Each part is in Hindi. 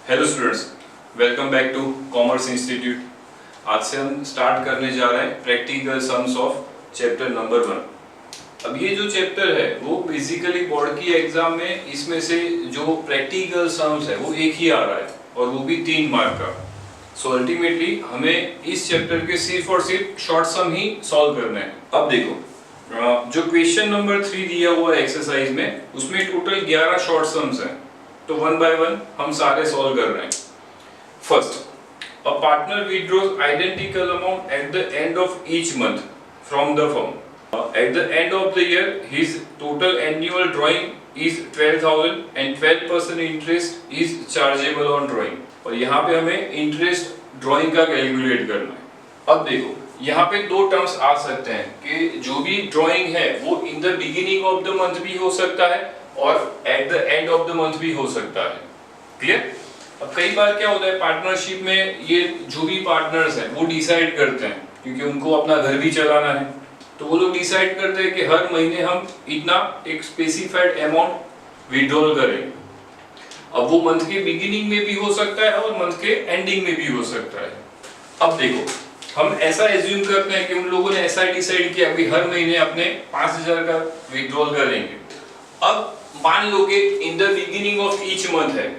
Hello students, welcome back to commerce institute. आज से हम स्टार्ट करने जा रहे हैं practical sums of chapter number 1। अब ये जो चैप्टर है वो बेसिकली बोर्ड की एग्जाम में इसमें से जो प्रैक्टिकल सम्स है वो एक ही आ रहा है और वो भी 3 मार्क का। सो अल्टीमेटली हमें इस चैप्टर के सिर्फ और सिर्फ शॉर्ट सम ही सॉल्व करना है। अब देखो, जो क्वेश्चन नंबर 3 दिया हुआ है एक्सरसाइज में, उसमें टोटल 11 शॉर्ट सम्स हैं। तो 1 बाय 1 हम सारे सॉल्व कर रहे हैं। First, a partner withdraws identical amount at the end of each month from the firm. At the end of the year, his total annual drawing is 12,000 and 12% interest is chargeable on drawing। और यहाँ पे हमें इंटरेस्ट ड्राइंग का कैलकुलेट करना है। अब देखो, यहाँ पे 2 टर्म्स आ सकते हैं कि जो भी ड्राइंग है वो in the beginning of the month भी हो सकता है और eight the end of the month भी हो सकता है। क्लियर? अब कई बार क्या होता है, पार्टनरशिप में ये जो भी पार्टनर्स हैं वो डिसाइड करते हैं, क्योंकि उनको अपना घर भी चलाना है, तो वो लोग डिसाइड करते हैं कि हर महीने हम इतना एक स्पेसिफाइड अमाउंट विड्रॉल करेंगे। अब वो मंथ के बिगिनिंग में भी हो सकता है और मंथ के एंडिंग में भी हो सकता है। अब देखो, हम ऐसा एज्यूम करते हैं कि उन लोगों ने ऐसा डिसाइड किया कि हर महीने अपने 5,000 का विड्रॉल करेंगे। अब मान लो कि in the beginning of each month है,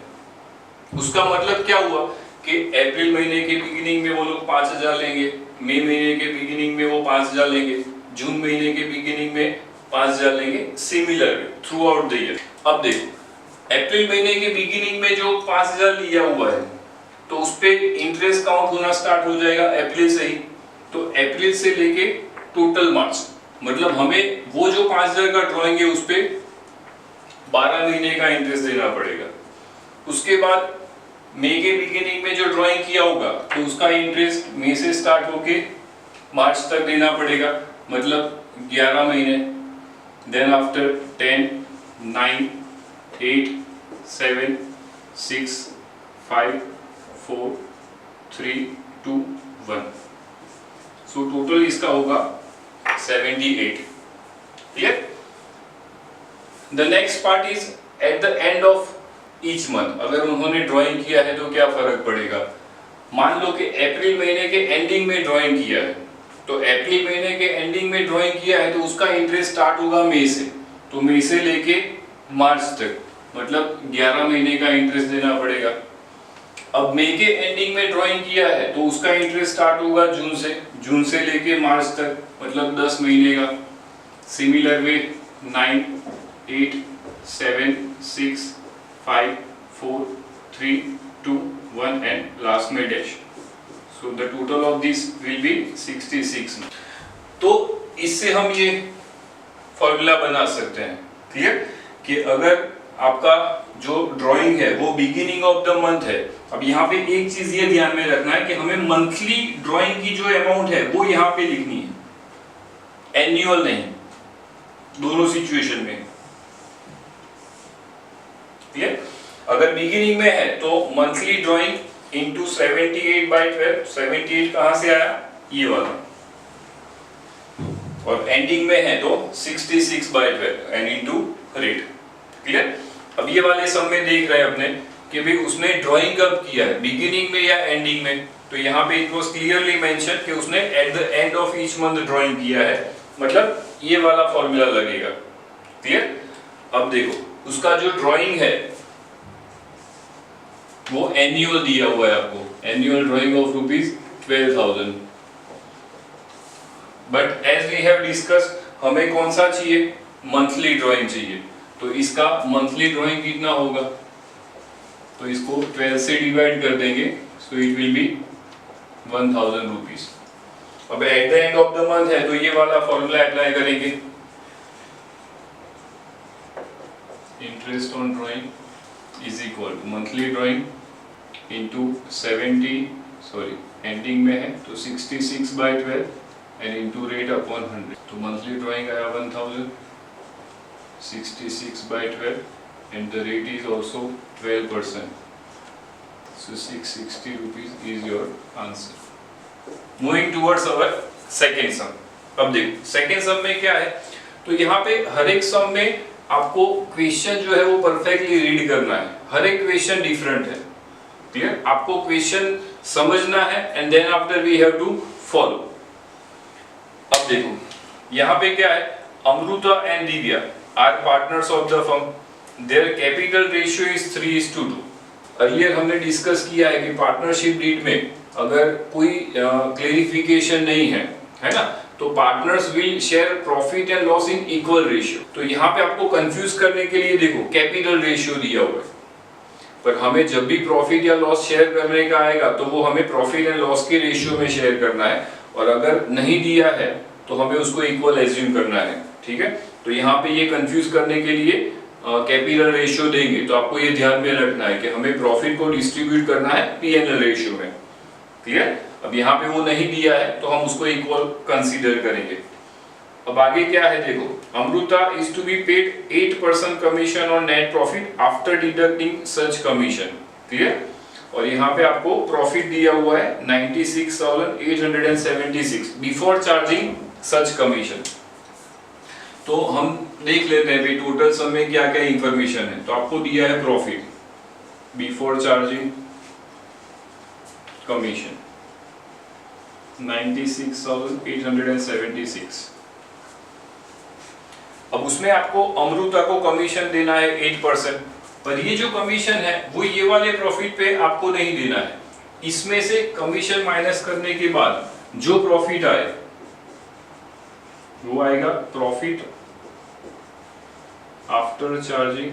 उसका मतलब क्या हुआ कि अप्रैल महीने के बिगिनिंग में वो लोग 5,000 लेंगे, मई महीने के बिगिनिंग में वो 5,000 लेंगे, जून महीने के बिगिनिंग में 5,000 लेंगे, similar through out the year. अब देखो, अप्रैल महीने के बिगिनिंग में जो 5,000 लिया हुआ है तो उस पे इंटरेस्ट काउंट होना स्टार्ट हो जाएगा अप्रैल से ही। तो अप्रैल से लेके टोटल मार्च, मतलब हमें वो जो 5,000 का ड्रॉइंग है उस पे 12 महीने का इंटरेस्ट देना पड़ेगा। उसके बाद मई के बिगिनिंग में जो ड्राइंग किया होगा तो उसका इंटरेस्ट मई से स्टार्ट होके मार्च तक देना पड़ेगा, मतलब 11 महीने। Then after 10, 9, 8, 7, 6, 5, 4, 3, 2, 1। सो टोटल इसका होगा 78। Clear? The next part is eight the end of each month. अगर उन्होंने ड्राइंग किया है तो क्या फर्क पड़ेगा। मान लो कि अप्रैल महीने के एंडिंग में ड्राइंग किया है, तो अप्रैल महीने के एंडिंग में ड्राइंग किया है तो उसका इंटरेस्ट स्टार्ट होगा मई से, तो मई से लेके मार्च तक, मतलब 11 महीने का इंटरेस्ट देना पड़ेगा। अब मई के एंडिंग में ड्राइंग किया है तो उसका इंटरेस्ट स्टार्ट होगा जून से लेके मार्च तक, मतलब 10 महीने का। सिमिलर वे 9, 8, 7, 6, 5, 4, 3, 2, 1 and लास्ट में dash. So the total of this will be 66। तो इससे हम ये फॉर्मूला बना सकते हैं। क्लियर? कि अगर आपका जो ड्राइंग है वो बिगिनिंग ऑफ द मंथ है। अब यहाँ पे एक चीज ये ध्यान में रखना है कि हमें मंथली ड्राइंग की जो अमाउंट है वो यहाँ पे लिखनी है, एनुअल नहीं, दोनों सिचुएशन में। क्लियर? अगर बिगिनिंग में है तो मंथली ड्राइंग इनटू 78/12। 78 कहां से आया? ये वाला। और एंडिंग में है तो 66/12 एंड इनटू रेट। क्लियर? अब ये वाले सब में देख रहे हैं अपने कि भाई उसने ड्राइंग कब किया है, बिगिनिंग में या एंडिंग में। तो यहाँ पे इट वाज क्लियरली मेंशन कि उसने eight the end of each month drawing किया है, मतलब ये वाला फॉर्मूला लगेगा। क्लियर? अब देखो, उसका जो ड्राइंग है वो एनुअल दिया हुआ है आपको, annual drawing of ₹12,000। But as we have discussed, हमें कौन सा चाहिए? मंथली ड्राइंग चाहिए। तो इसका मंथली ड्राइंग कितना होगा? तो इसको 12 से डिवाइड कर देंगे, so it will be 1,000 rupees. अब at the end of the month है तो ये वाला फॉर्मूला अप्लाई करेंगे, interest on drawing is equal to monthly drawing into 70, ending में है तो 66/12 एंड इंटू रेट अपॉन 100। तो मंथली ड्राइंग आया 1,000, 66/12 and the rate is also 12%. So 660 rupees is your answer. Moving towards our second sum. अब देखो सेकेंड सम में क्या है, तो यहाँ पे हर एक सम में आपको क्वेश्चन जो है वो परफेक्टली रीड करना है। हर एक क्वेश्चन डिफरेंट है, क्लियर? आपको क्वेश्चन समझना है and then after we have to follow. अब देखो यहाँ पे क्या है, Amrita and Divya are partners of the firm, their capital ratio is 3:2। Earlier हमने डिस्कस किया है कि पार्टनरशिप डीड में अगर कोई क्लेरिफिकेशन नहीं है, है ना, तो partners will share profit and loss in equal ratio. तो यहाँ पे आपको कंफ्यूज करने के लिए देखो कैपिटल रेशियो दिया हुआ है, पर हमें जब भी प्रॉफिट या लॉस शेयर करने का आएगा तो वो हमें प्रॉफिट एंड लॉस के रेशियो में शेयर करना है, और अगर नहीं दिया है तो हमें उसको इक्वल एज्यूम करना है। ठीक है, तो यहाँ पे ये कंफ्यूज करने के लिए कैपिटल रेशियो देंगे, तो आपको ये ध्यान में रखना है कि हमें प्रॉफिट को डिस्ट्रीब्यूट करना है पीएनएल रेशियो में। क्लियर? अब यहाँ पे वो नहीं दिया है तो हम उसको इक्वल कंसीडर करेंगे। अब आगे क्या है देखो, Amrita is to be paid 8% commission on net profit after deducting such commission. Clear? और यहाँ पे आपको प्रॉफिट दिया हुआ है 96,876 बिफोर चार्जिंग सच कमीशन। तो हम देख लेते हैं भाई टोटल सम में क्या क्या इंफॉर्मेशन है। तो आपको दिया है प्रॉफिट बिफोर चार्जिंग कमीशन 96,876। अब उसमें आपको अमृता को कमीशन देना है 8%, पर ये जो कमीशन है वो ये वाले प्रॉफिट पे आपको नहीं देना है। इसमें से कमीशन माइनस करने के बाद जो प्रॉफिट आए वो आएगा प्रॉफिट आफ्टर चार्जिंग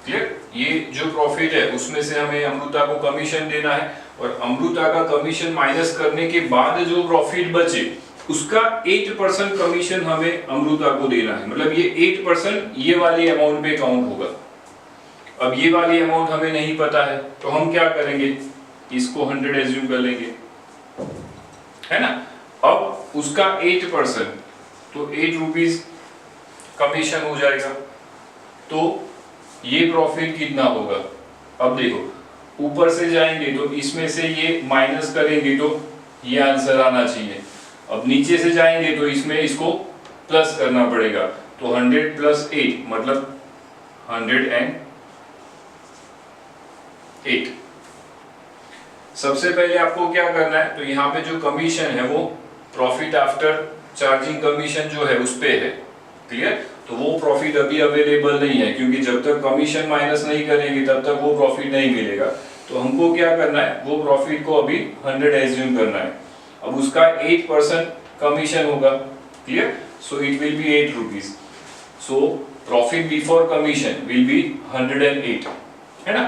क्लियर? ये जो प्रॉफिट है उसमें से हमें अमृता को कमीशन देना है, और अमृता का कमीशन माइनस करने के बाद जो प्रॉफिट बचे उसका 8% कमीशन हमें अमृता को देना है। मतलब ये 8% ये वाली अमाउंट पे काउंट होगा। अब ये वाली अमाउंट हमें नहीं पता है तो हम क्या करेंगे, इसको 100 एज्यूम कर लेंगे, है ना। अब उसका 8% तो 8 रुपीज कमीशन हो जाएगा, तो ये प्रॉफिट कितना होगा। अब देखो ऊपर से जाएंगे तो इसमें से ये माइनस करेंगे तो ये आंसर आना चाहिए। अब नीचे से जाएंगे तो इसमें इसको प्लस करना पड़ेगा, तो 100 + 8 मतलब 108। सबसे पहले आपको क्या करना है, तो यहाँ पे जो कमीशन है वो प्रॉफिट आफ्टर चार्जिंग कमीशन जो है उस पे है। क्लियर? तो वो प्रॉफिट अभी अवेलेबल नहीं है, क्योंकि जब तक कमीशन माइनस नहीं करेंगे तब तक वो प्रॉफिट नहीं मिलेगा। तो हमको क्या करना है, वो प्रॉफिट को अभी 100 एज्यूम करना है। अब उसका 8% कमीशन होगा। Clear? So it will B 8 rupees. So profit before commission will be 108, है ना।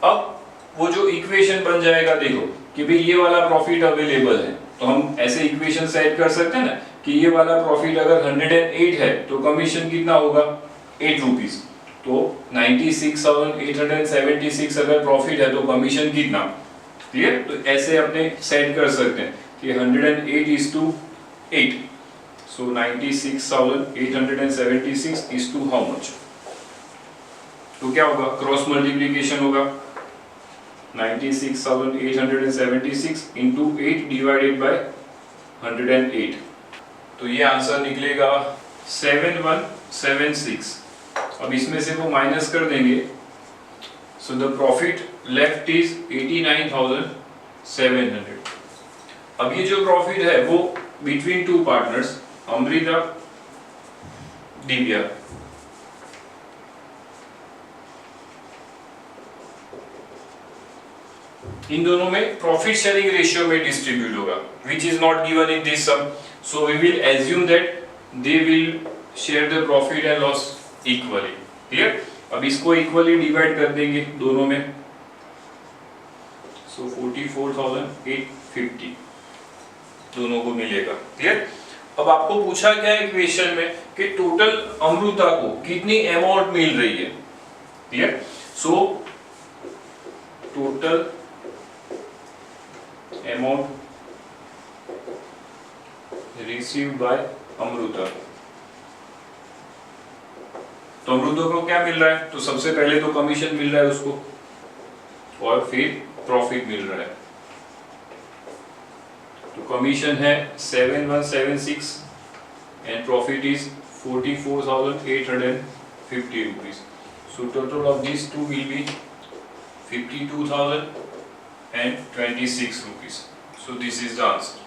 अब वो जो इक्वेशन बन जाएगा, देखो कि भाई ये वाला प्रॉफिट अवेलेबल है, तो हम ऐसे इक्वेशन सेट कर सकते हैं ना कि ये वाला प्रॉफिट अगर 108 है तो कमीशन कितना होगा 8 रुपीज। तो 96,876 अगर प्रॉफिट है तो कमीशन कितना। क्लियर? तो ऐसे अपने सेट कर सकते हैं कि 108:8, सो 96,876 हाउ मच। तो क्या होगा, क्रॉस मल्टीप्लीकेशन होगा 96,876 × 8 डिवाइडेड बाय 108, तो ये आंसर निकलेगा 7176। अब इसमें से वो माइनस कर देंगे, so the profit left is 89,700। अब ये जो प्रॉफिट है वो between two partners Amrita Divya. इन दोनों में प्रॉफिट शेयरिंग रेशियो में डिस्ट्रीब्यूट होगा, which is not given in this sum, so we will assume that they will share the profit and loss equally. Clear? अब इसको इक्वली डिवाइड कर देंगे दोनों में, सो 44,850 दोनों को मिलेगा। क्लियर? अब आपको पूछा गया है क्वेश्चन में कि टोटल अमृता को कितनी अमाउंट मिल रही है। Clear? So total amount received by Amrita. तो अमृता को क्या मिल रहा है, तो सबसे पहले तो कमीशन मिल रहा है उसको, और फिर प्रॉफिट मिल रहा है। तो कमीशन है 7176 and profit is 44,850 rupees. So total of these two will be 52,026 rupees. So this is the answer.